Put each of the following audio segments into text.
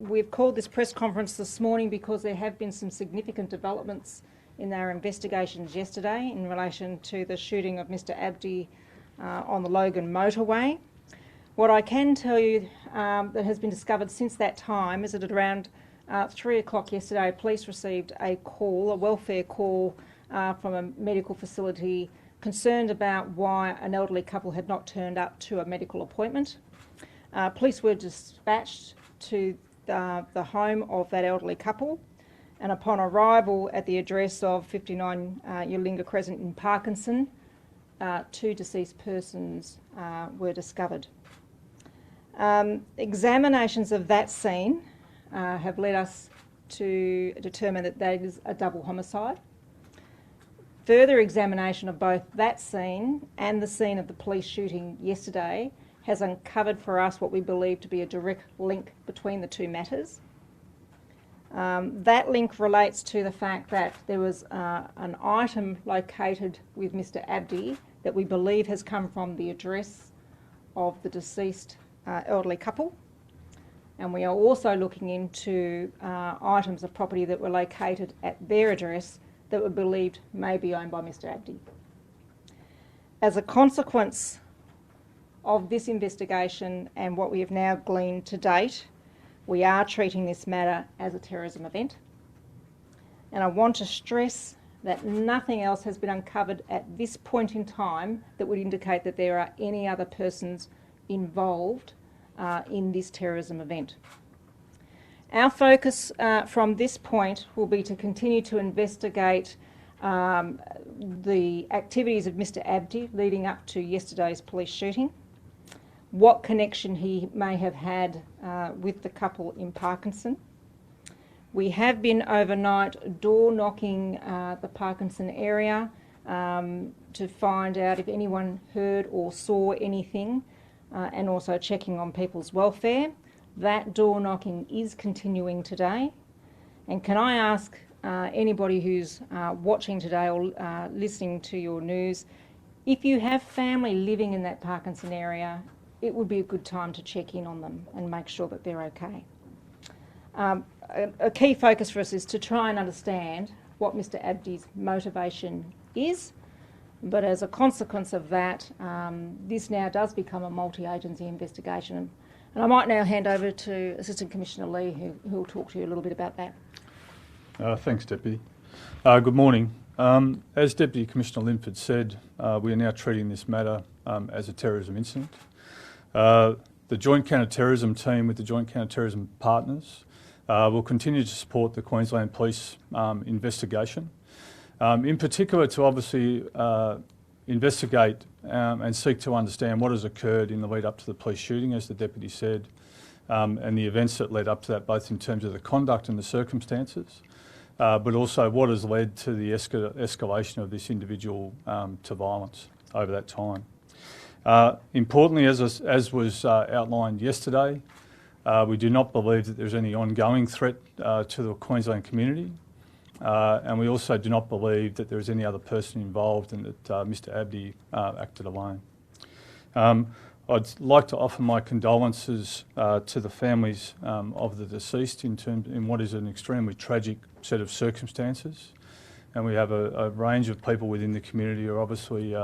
We've called this press conference this morning because there have been some significant developments in our investigations yesterday in relation to the shooting of Mr Abdi on the Logan motorway. What I can tell you that has been discovered since that time is that at around 3 o'clock yesterday, police received a call, a welfare call from a medical facility concerned about why an elderly couple had not turned up to a medical appointment. Police were dispatched to the home of that elderly couple, and upon arrival at the address of 59 Yolinga Crescent in Parkinson, 2 deceased persons were discovered. Examinations of that scene have led us to determine that that is a double homicide. Further examination of both that scene and the scene of the police shooting yesterday has uncovered for us what we believe to be a direct link between the two matters. That link relates to the fact that there was an item located with Mr Abdi that we believe has come from the address of the deceased elderly couple, and we are also looking into items of property that were located at their address that were believed may be owned by Mr Abdi. As a consequence of this investigation and what we have now gleaned to date, we are treating this matter as a terrorism event. And I want to stress that nothing else has been uncovered at this point in time that would indicate that there are any other persons involved in this terrorism event. Our focus from this point will be to continue to investigate the activities of Mr Abdi leading up to yesterday's police shooting, what connection he may have had with the couple in Parkinson. We have been overnight door knocking the Parkinson area to find out if anyone heard or saw anything, and also checking on people's welfare. That door knocking is continuing today. And can I ask anybody who's watching today or listening to your news, if you have family living in that Parkinson area, it would be a good time to check in on them and make sure that they're okay. A key focus for us is to try and understand what Mr Abdi's motivation is, but as a consequence of that, this now does become a multi-agency investigation. And I might now hand over to Assistant Commissioner Lee, who will talk to you a little bit about that. Thanks, Deputy. Good morning. As Deputy Commissioner Linford said, we are now treating this matter as a terrorism incident. The Joint Counter-Terrorism team with the Joint Counter-Terrorism partners will continue to support the Queensland Police investigation, in particular to obviously investigate and seek to understand what has occurred in the lead up to the police shooting, as the Deputy said, and the events that led up to that, both in terms of the conduct and the circumstances, but also what has led to the escalation of this individual to violence over that time. Importantly, as was outlined yesterday, we do not believe that there's any ongoing threat to the Queensland community, and we also do not believe that there is any other person involved and that Mr Abdi acted alone. I'd like to offer my condolences to the families of the deceased in what is an extremely tragic set of circumstances, and we have a range of people within the community who are obviously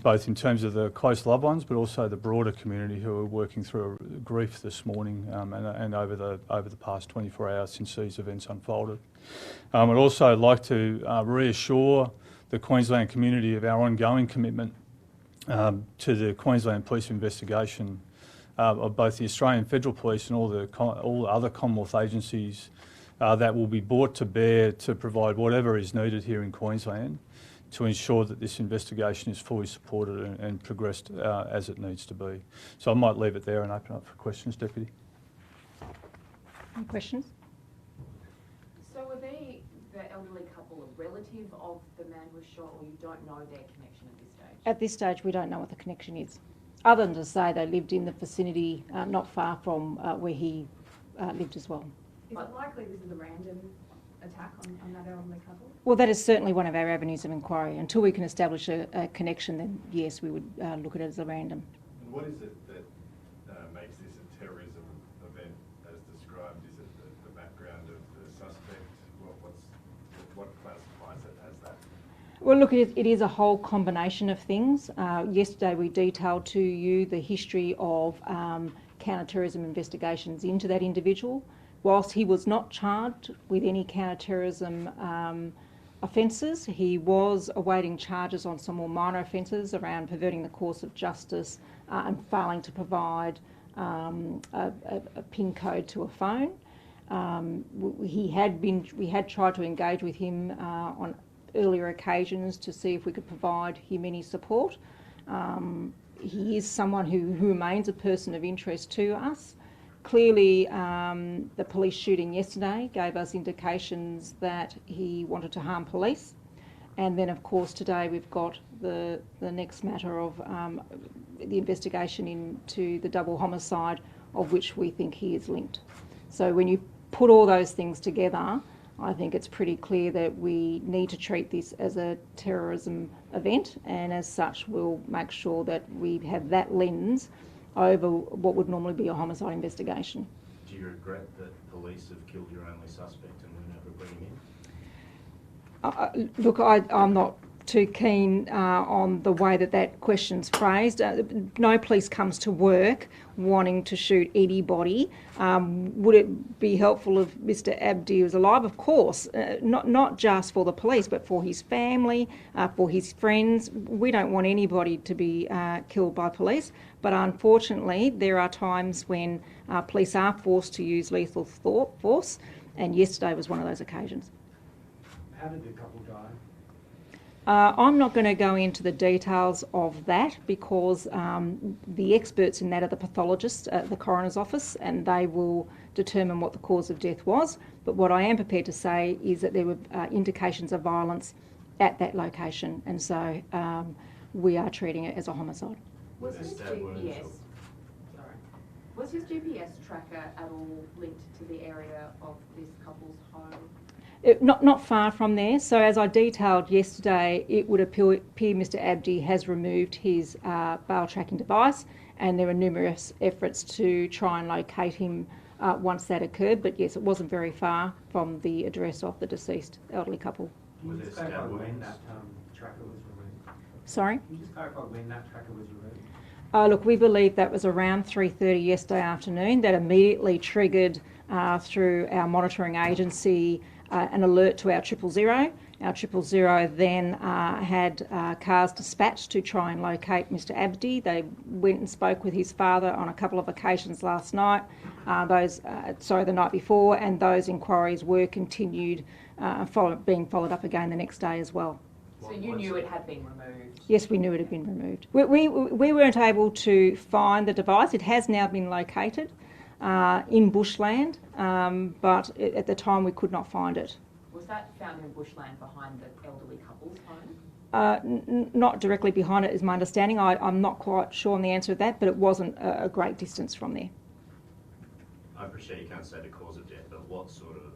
both in terms of the close loved ones, but also the broader community who are working through grief this morning and over the past 24 hours since these events unfolded. I'd also like to reassure the Queensland community of our ongoing commitment to the Queensland Police investigation of both the Australian Federal Police and all the other Commonwealth agencies that will be brought to bear to provide whatever is needed here in Queensland to ensure that this investigation is fully supported and progressed as it needs to be. So I might leave it there and open up for questions, Deputy. Any questions? So were they, the elderly couple, a relative of the man who was shot, or you don't know their connection at this stage? At this stage, we don't know what the connection is, other than to say they lived in the vicinity not far from where he lived as well. Is it likely this is a random attack on that elderly couple? Well, that is certainly one of our avenues of inquiry. Until we can establish a connection, then yes, we would look at it as a random. And what is it that makes this a terrorism event as described? Well, look, it is a whole combination of things. Yesterday we detailed to you the history of counter-terrorism investigations into that individual. Whilst he was not charged with any counter-terrorism offences, he was awaiting charges on some more minor offences around perverting the course of justice and failing to provide a PIN code to a phone. We had tried to engage with him on earlier occasions to see if we could provide him any support. He is someone who remains a person of interest to us. Clearly, the police shooting yesterday gave us indications that he wanted to harm police. And then, of course, today we've got the next matter of the investigation into the double homicide of which we think he is linked. So when you put all those things together, I think it's pretty clear that we need to treat this as a terrorism event, and as such we'll make sure that we have that lens over what would normally be a homicide investigation. Do you regret that police have killed your only suspect and weren't able to bring him in? Look, I'm not too keen on the way that question's phrased. No police comes to work wanting to shoot anybody. Would it be helpful if Mr Abdi was alive? Of course, not just for the police, but for his family, for his friends. We don't want anybody to be killed by police, but unfortunately there are times when police are forced to use lethal force, and yesterday was one of those occasions. How did the couple die? I'm not going to go into the details of that because the experts in that are the pathologists at the coroner's office, and they will determine what the cause of death was. But what I am prepared to say is that there were indications of violence at that location, and so we are treating it as a homicide. Was his GPS, was his GPS tracker at all linked to the area of this couple's home? Not far from there. So as I detailed yesterday, it would appear Mr Abdi has removed his bail tracking device, and there were numerous efforts to try and locate him once that occurred. But yes, it wasn't very far from the address of the deceased elderly couple. Can you just clarify when that tracker was removed? Sorry? Can you just clarify when that tracker was removed? Look, we believe that was around 3:30 yesterday afternoon. That immediately triggered through our monitoring agency an alert to our 000. Our 000 then had cars dispatched to try and locate Mr Abdi. They went and spoke with his father on a couple of occasions last night, the night before, and those inquiries were continued, being followed up again the next day as well. So you knew it had been removed? Yes, we knew it had been removed. We weren't able to find the device. It has now been located in bushland, but at the time we could not find it. Was that found in bushland behind the elderly couple's home? Not directly behind it is my understanding. I'm not quite sure on the answer to that, but it wasn't a great distance from there. I appreciate you can't say the cause of death, but what sort of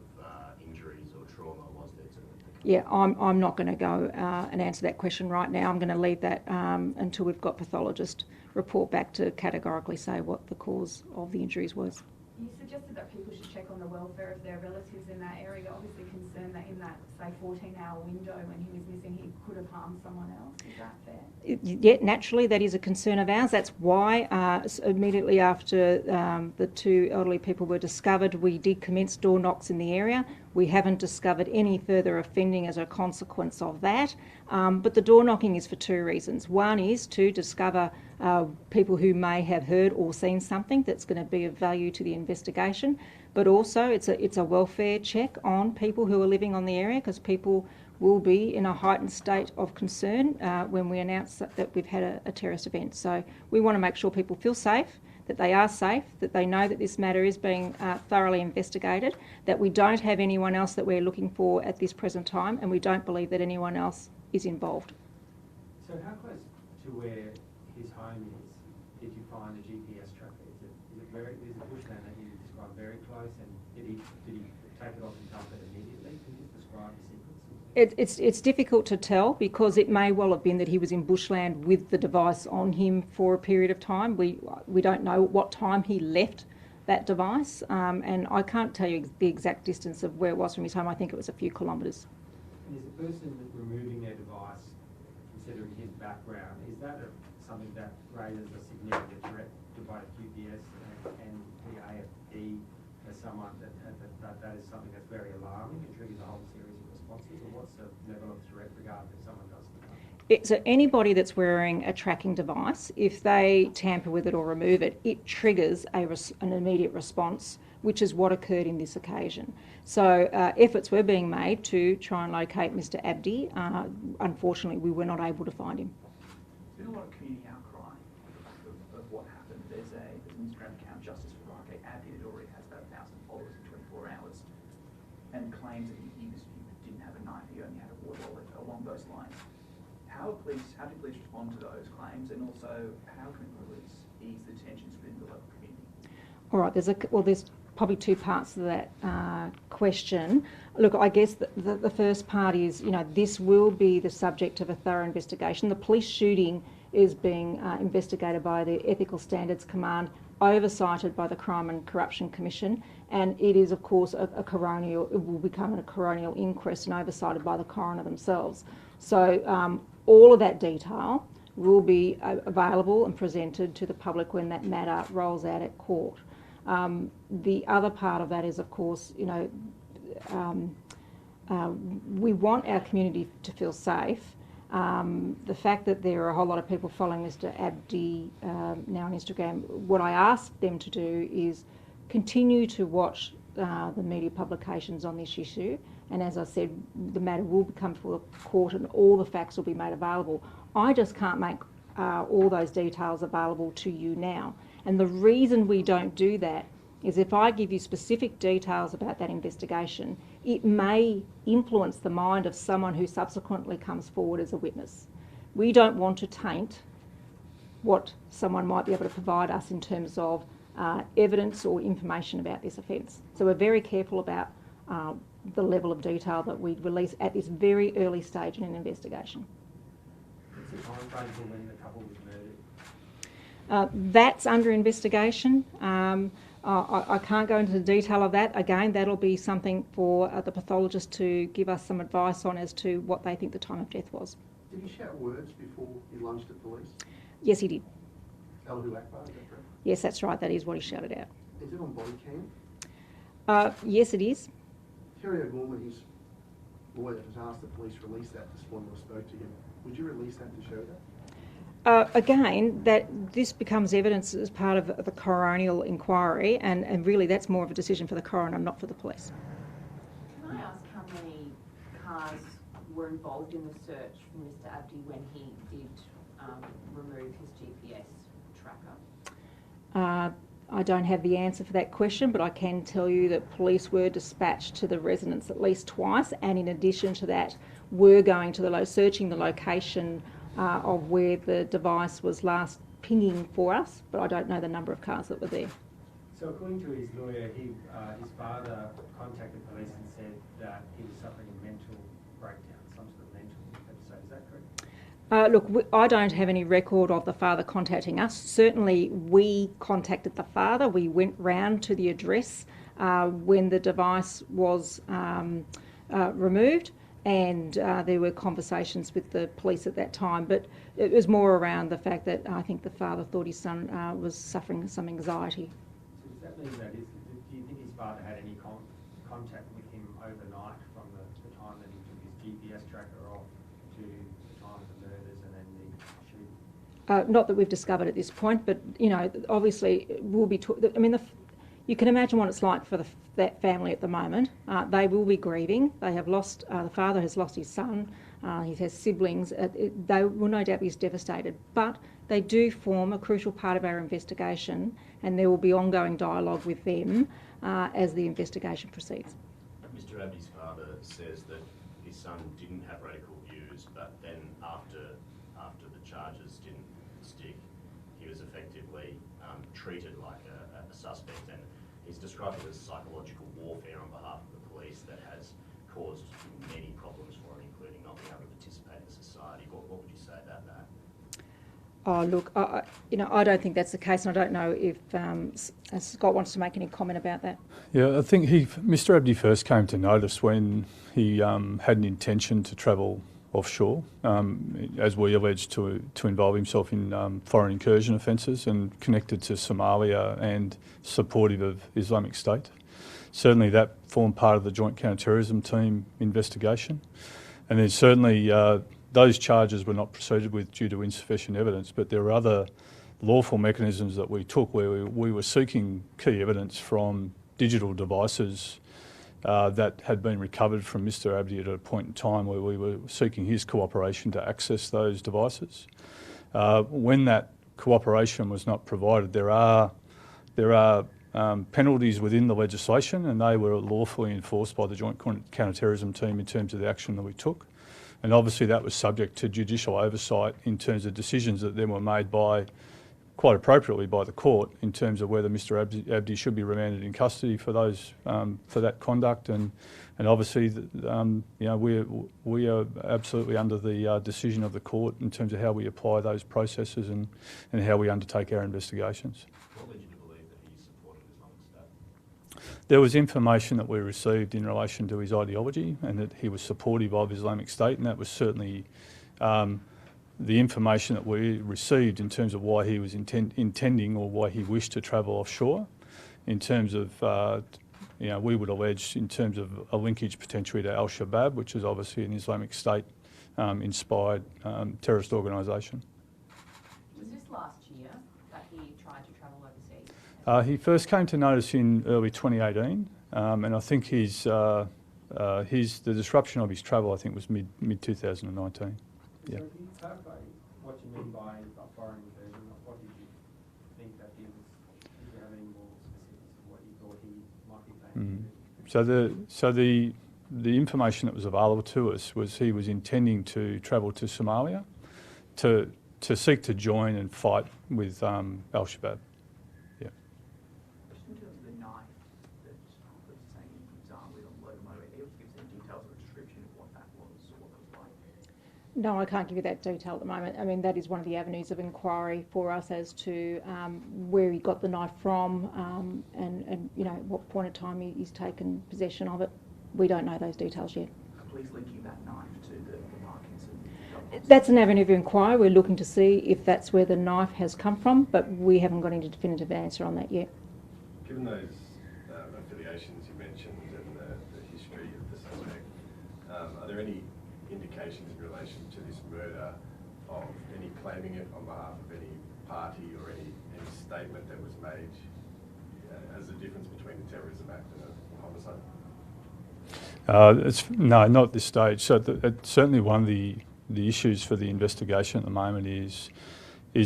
injuries or trauma was there to the couple? Yeah, I'm not going to go and answer that question right now. I'm going to leave that until we've got pathologist report back to categorically say what the cause of the injuries was. You suggested that people should check on the welfare of their relatives in that area. Obviously concerned that in that, say, 14-hour window when he was missing, he could have harmed someone else. Is that fair? Yeah, naturally, that is a concern of ours. That's why immediately after the two elderly people were discovered, we did commence door knocks in the area. We haven't discovered any further offending as a consequence of that. But the door knocking is for two reasons. One is to discover people who may have heard or seen something that's going to be of value to the investigation, but also it's a welfare check on people who are living on the area, because people will be in a heightened state of concern when we announce that we've had a terrorist event. So we want to make sure people feel safe, that they are safe, that they know that this matter is being thoroughly investigated, that we don't have anyone else that we're looking for at this present time, and we don't believe that anyone else is involved. So how close to where his home is did you find the GPS tracker? Is it bushland that you described very close, and did he take it off and dump it immediately? Can you describe the sequence? It's difficult to tell, because it may well have been that he was in bushland with the device on him for a period of time. We don't know what time he left that device, and I can't tell you the exact distance of where it was from his home. I think it was a few kilometres. And is the person removing their device, considering his background, is that something that raises a significant threat to both QPS and the AFP as someone that is something that's very alarming and triggers a whole series of responses? Or what's the level of threat regardless if someone does it? So anybody that's wearing a tracking device, if they tamper with it or remove it, it triggers an immediate response, which is what occurred in this occasion. So efforts were being made to try and locate Mr Abdi. Unfortunately, we were not able to find him. There's been a lot of community outcry of what happened. There's an Instagram account, Justice for Abdi, that already has about 1,000 followers in 24 hours, and claims that he didn't have a knife, he only had a water wallet, along those lines. How do police respond to those claims, and also how can police ease the tensions within the local community? All right, there's probably two parts to that question. Look, I guess the first part is, this will be the subject of a thorough investigation. The police shooting is being investigated by the Ethical Standards Command, oversighted by the Crime and Corruption Commission, and it is, of course, it will become a coronial inquest and oversighted by the coroner themselves. So all of that detail will be available and presented to the public when that matter rolls out at court. The other part of that is, of course, we want our community to feel safe. The fact that there are a whole lot of people following Mr Abdi now on Instagram, what I ask them to do is continue to watch the media publications on this issue, and as I said, the matter will come before the court and all the facts will be made available. I just can't make all those details available to you now. And the reason we don't do that is if I give you specific details about that investigation, it may influence the mind of someone who subsequently comes forward as a witness. We don't want to taint what someone might be able to provide us in terms of evidence or information about this offence. So we're very careful about the level of detail that we release at this very early stage in an investigation. What's the time frame for when the couple was murdered? That's under investigation. I can't go into the detail of that. Again, that'll be something for the pathologist to give us some advice on as to what they think the time of death was. Did he shout words before he lunged at police? Yes, he did. Allahu Akbar, is that correct? Yes, that's right. That is what he shouted out. Is it on body cam? Yes, it is. Terry O'Gorman, his lawyer, has asked the police release that this morning or spoke to him. Would you release that to show that? Again, that this becomes evidence as part of the coronial inquiry, and really that's more of a decision for the coroner, not for the police. Can I ask how many cars were involved in the search for Mr Abdi when he did remove his GPS tracker? I don't have the answer for that question, but I can tell you that police were dispatched to the residence at least twice, and in addition to that, were going to searching the location of where the device was last pinging for us, but I don't know the number of cars that were there. So according to his lawyer, his father contacted police and said that he was suffering a mental breakdown, some sort of mental episode. Is that correct? Look, I don't have any record of the father contacting us. Certainly we contacted the father. We went round to the address when the device was removed, and there were conversations with the police at that time, but it was more around the fact that I think the father thought his son was suffering some anxiety. So does that mean that do you think his father had any contact with him overnight from the time that he took his GPS tracker off to the time of the murders and then the shooting? Not that we've discovered at this point, but obviously we'll be. You can imagine what it's like for that family at the moment. They will be grieving. They have lost. The father has lost his son. He has siblings. They will no doubt be devastated. But they do form a crucial part of our investigation, and there will be ongoing dialogue with them as the investigation proceeds. Mr Abdi's father says that his son didn't have radical views, but then after the charges didn't stick, he was effectively treated like a suspect, and he's described it as psychological warfare on behalf of the police that has caused many problems for him, including not being able to participate in society. What would you say about that? Oh, look, I don't think that's the case, and I don't know if Scott wants to make any comment about that. Yeah, I think Mr Abdi first came to notice when he had an intention to travel offshore, as we alleged, to involve himself in foreign incursion offences and connected to Somalia and supportive of Islamic State. Certainly that formed part of the Joint Counter-Terrorism Team investigation. And then certainly those charges were not proceeded with due to insufficient evidence, but there were other lawful mechanisms that we took where we were seeking key evidence from digital devices that had been recovered from Mr Abdi at a point in time where we were seeking his cooperation to access those devices. When that cooperation was not provided, there are penalties within the legislation, and they were lawfully enforced by the Joint Counter-Terrorism Team in terms of the action that we took. And obviously that was subject to judicial oversight in terms of decisions that then were made by, quite appropriately, by the court in terms of whether Mr Abdi should be remanded in custody for those for that conduct. And obviously, we are absolutely under the decision of the court in terms of how we apply those processes and how we undertake our investigations. What led you to believe that he supported Islamic State? There was information that we received in relation to his ideology and that he was supportive of Islamic State, and that was certainly the information that we received in terms of why he was intending or why he wished to travel offshore. In terms of, we would allege in terms of a linkage potentially to Al-Shabaab, which is obviously an Islamic State inspired terrorist organisation. Was this last year that he tried to travel overseas? He first came to notice in early 2018, and I think the disruption of his travel, I think, was mid 2019. Yeah. So can you clarify what you mean by foreign incursion? What did you think that he was? Did you have any more specifics of what you thought he might be planning to do? So the information that was available to us was he was intending to travel to Somalia to seek to join and fight with Al-Shabaab. Yeah. Just in terms of the knife that was saying, for example, on the local motorway, able to give some details or description of what that was or what it was like? No, I can't give you that detail at the moment. I mean, that is one of the avenues of inquiry for us as to where he got the knife from and what point of time he's taken possession of it. We don't know those details yet. Are police linking that knife to the Parkinson? That's an avenue of inquiry. We're looking to see if that's where the knife has come from, but we haven't got any definitive answer on that yet. Given those affiliations you mentioned and the history of the suspect, are there any indications in relation to this murder of any claiming it on behalf of any party or any statement that was made as a difference between a terrorism act and a homicide? No, not at this stage. So certainly one of the issues for the investigation at the moment is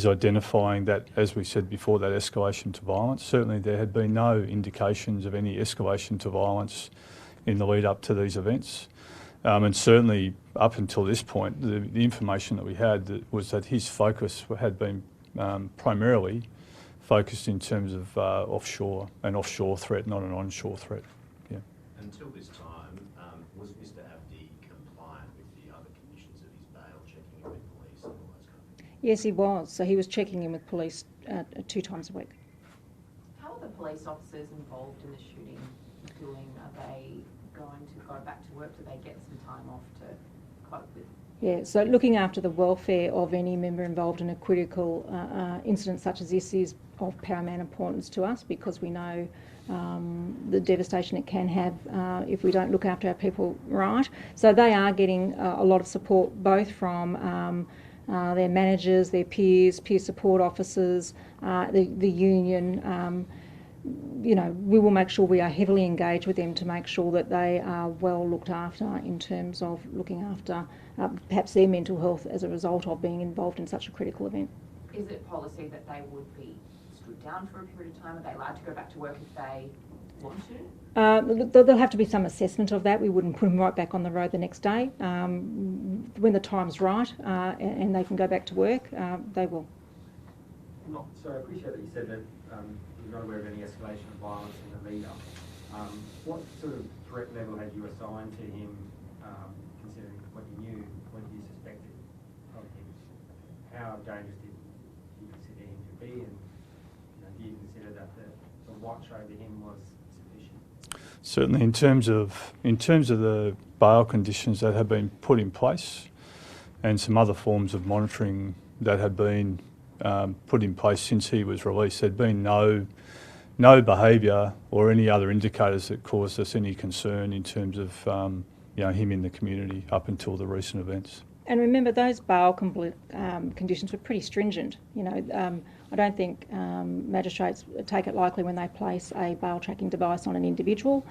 identifying that, as we said before, that escalation to violence. Certainly there had been no indications of any escalation to violence in the lead up to these events. And certainly up until this point, the information that we had was that his focus had been primarily focused in terms of an offshore threat, not an onshore threat. Yeah. Until this time, was Mr Abdi compliant with the other conditions of his bail, checking in with police and all those kind of things? Yes, he was. So he was checking in with police 2 times a week. How are the police officers involved in the shooting doing? Are they going to go back to work? Do they get some time off to cope with? Yeah, so looking after the welfare of any member involved in a critical incident such as this is of paramount importance to us, because we know the devastation it can have if we don't look after our people right. So they are getting a lot of support both from their managers, their peers, peer support officers, the union. We will make sure we are heavily engaged with them to make sure that they are well looked after in terms of looking after perhaps their mental health as a result of being involved in such a critical event. Is it policy that they would be stood down for a period of time? Are they allowed to go back to work if they want to? There'll have to be some assessment of that. We wouldn't put them right back on the road the next day. When the time's right and they can go back to work, they will. So I appreciate that you said that you're not aware of any escalation of violence in the lead-up. What sort of threat level had you assigned to him, considering what you knew, what you suspected of him? How dangerous be, and do you consider that the watch over him was sufficient? Certainly, in terms of the bail conditions that have been put in place, and some other forms of monitoring that have been put in place since he was released, there'd been no behaviour or any other indicators that caused us any concern in terms of him in the community up until the recent events. And remember, those bail conditions were pretty stringent. I don't think magistrates take it lightly when they place a bail tracking device on an individual.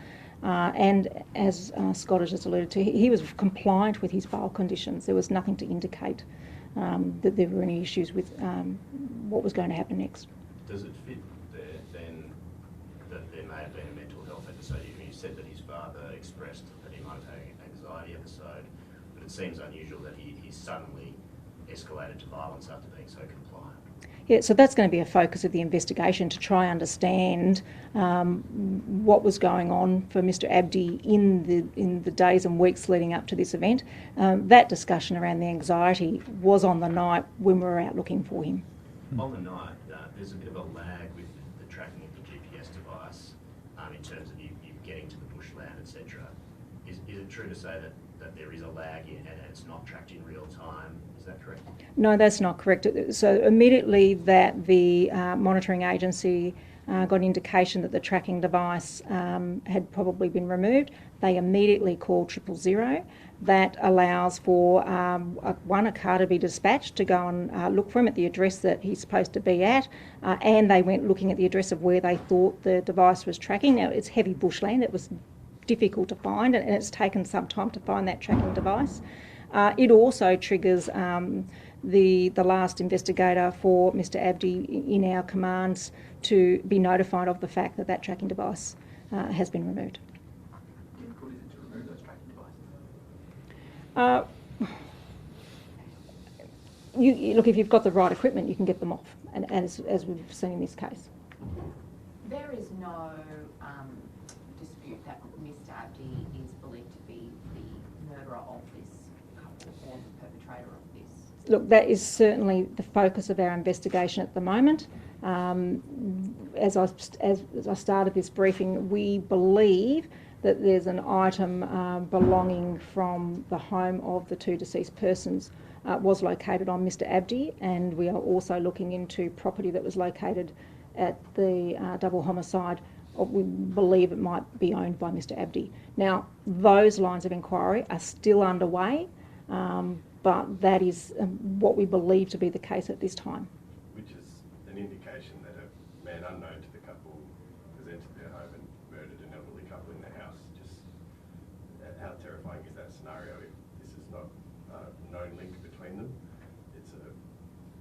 And as Scott has just alluded to, he was compliant with his bail conditions. There was nothing to indicate that there were any issues with what was going to happen next. Does it fit there then that there may have been a mental health episode? You said that his father expressed that he might have had an anxiety episode, but it seems unusual that he suddenly escalated to violence after being so compliant. Yeah, so that's going to be a focus of the investigation, to try and understand what was going on for Mr Abdi in the days and weeks leading up to this event. That discussion around the anxiety was on the night when we were out looking for him. On the night, there's a bit of a lag with the tracking of the GPS device in terms of you getting to the bushland, etc. Is it true to say that there is a lag and it's not tracked in real time? Is that correct? No, that's not correct. So immediately that the monitoring agency got an indication that the tracking device had probably been removed, they immediately called 000. That allows for a car to be dispatched to go and look for him at the address that he's supposed to be at, and they went looking at the address of where they thought the device was tracking. Now, it's heavy bushland. It was difficult to find, and it's taken some time to find that tracking device. It also triggers the last investigator for Mr Abdi in our commands to be notified of the fact that that tracking device has been removed. How difficult is it to remove those tracking devices? Look, if you've got the right equipment, you can get them off, and as we've seen in this case. There is no dispute that Mr Abdi is believed to be the murderer of this couple or the perpetrator of this. Look, that is certainly the focus of our investigation at the moment. As I started this briefing, we believe that there's an item belonging from the home of the two deceased persons was located on Mr Abdi, and we are also looking into property that was located at the double homicide. We believe it might be owned by Mr Abdi. Now, those lines of inquiry are still underway, but that is what we believe to be the case at this time. Which is an indication that a man unknown to the couple has entered their home and murdered an elderly couple in their house. Just how terrifying is that scenario if this is not a known link between them? It's a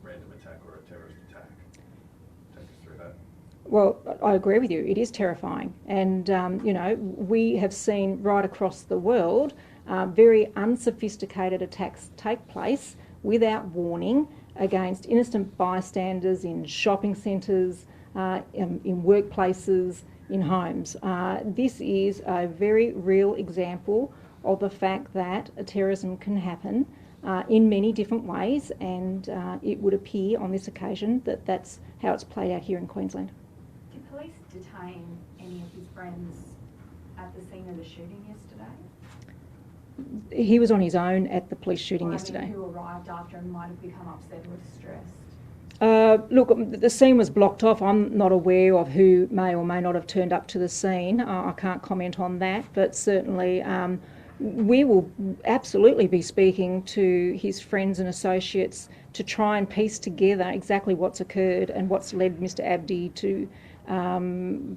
random attack or a terrorist attack. Take us through that. Well, I agree with you. It is terrifying. And, we have seen right across the world very unsophisticated attacks take place without warning against innocent bystanders in shopping centres, in workplaces, in homes. This is a very real example of the fact that terrorism can happen in many different ways, and it would appear on this occasion that that's how it's played out here in Queensland. Did police detain any of his friends at the scene of the shooting yesterday? He was on his own at the police shooting yesterday. Who arrived after and might have become upset or distressed? Look, the scene was blocked off. I'm not aware of who may or may not have turned up to the scene. I can't comment on that, but certainly we will absolutely be speaking to his friends and associates to try and piece together exactly what's occurred and what's led Mr Abdi to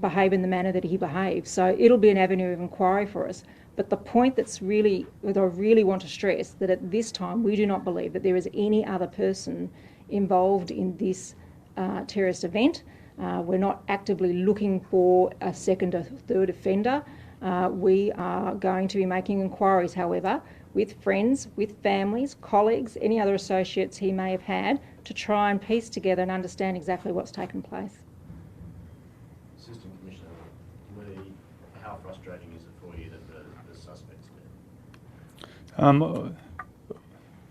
behave in the manner that he behaved. So it'll be an avenue of inquiry for us. But the point that I really want to stress, that at this time we do not believe that there is any other person involved in this terrorist event. We're not actively looking for a second or third offender. We are going to be making inquiries, however, with friends, with families, colleagues, any other associates he may have had, to try and piece together and understand exactly what's taken place. Assistant Commissioner Lee, how frustrating is it for you that the suspect's there?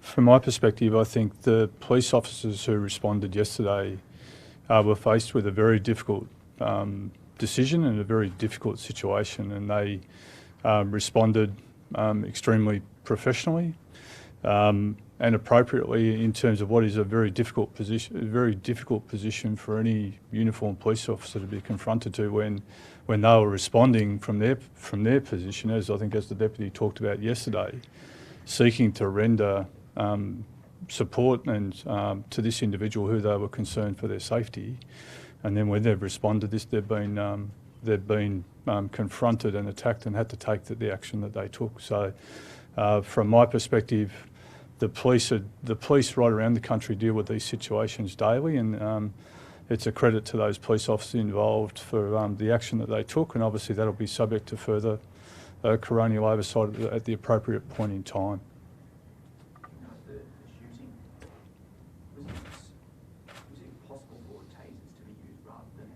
From my perspective, I think the police officers who responded yesterday were faced with a very difficult decision and a very difficult situation, and they responded extremely professionally and appropriately in terms of what is a very difficult position for any uniformed police officer to be confronted to when they were responding from their position, as I think as the Deputy talked about yesterday, seeking to render support and to this individual who they were concerned for their safety, and then when they've responded to this, they've been confronted and attacked and had to take the action that they took. So, from my perspective, the police right around the country deal with these situations daily, and it's a credit to those police officers involved for the action that they took, and obviously that'll be subject to further coronial oversight at the appropriate point in time. The shooting, was it possible for tasers to be used rather than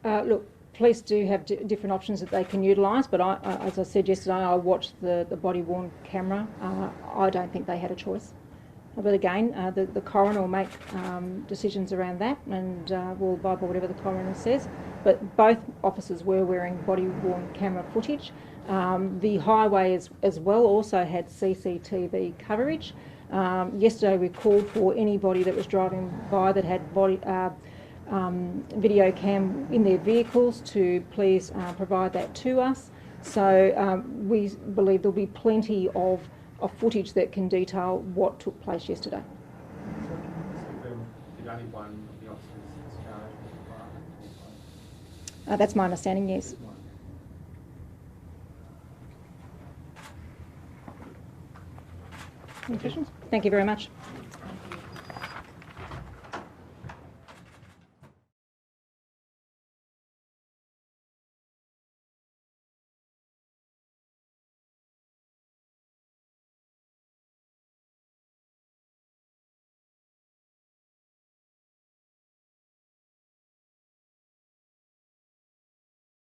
guns? Look, police do have different options that they can utilise, but as I said yesterday, I watched the body-worn camera. I don't think they had a choice. But again, the coroner will make decisions around that, and will abide by whatever the coroner says. But both officers were wearing body-worn camera footage. The highway as well also had CCTV coverage. Yesterday we called for anybody that was driving by that had video cam in their vehicles to please provide that to us. So we believe there'll be plenty of footage that can detail what took place yesterday. Did only one of the officers discharge the fire? That's my understanding, yes. Any questions? Thank you very much.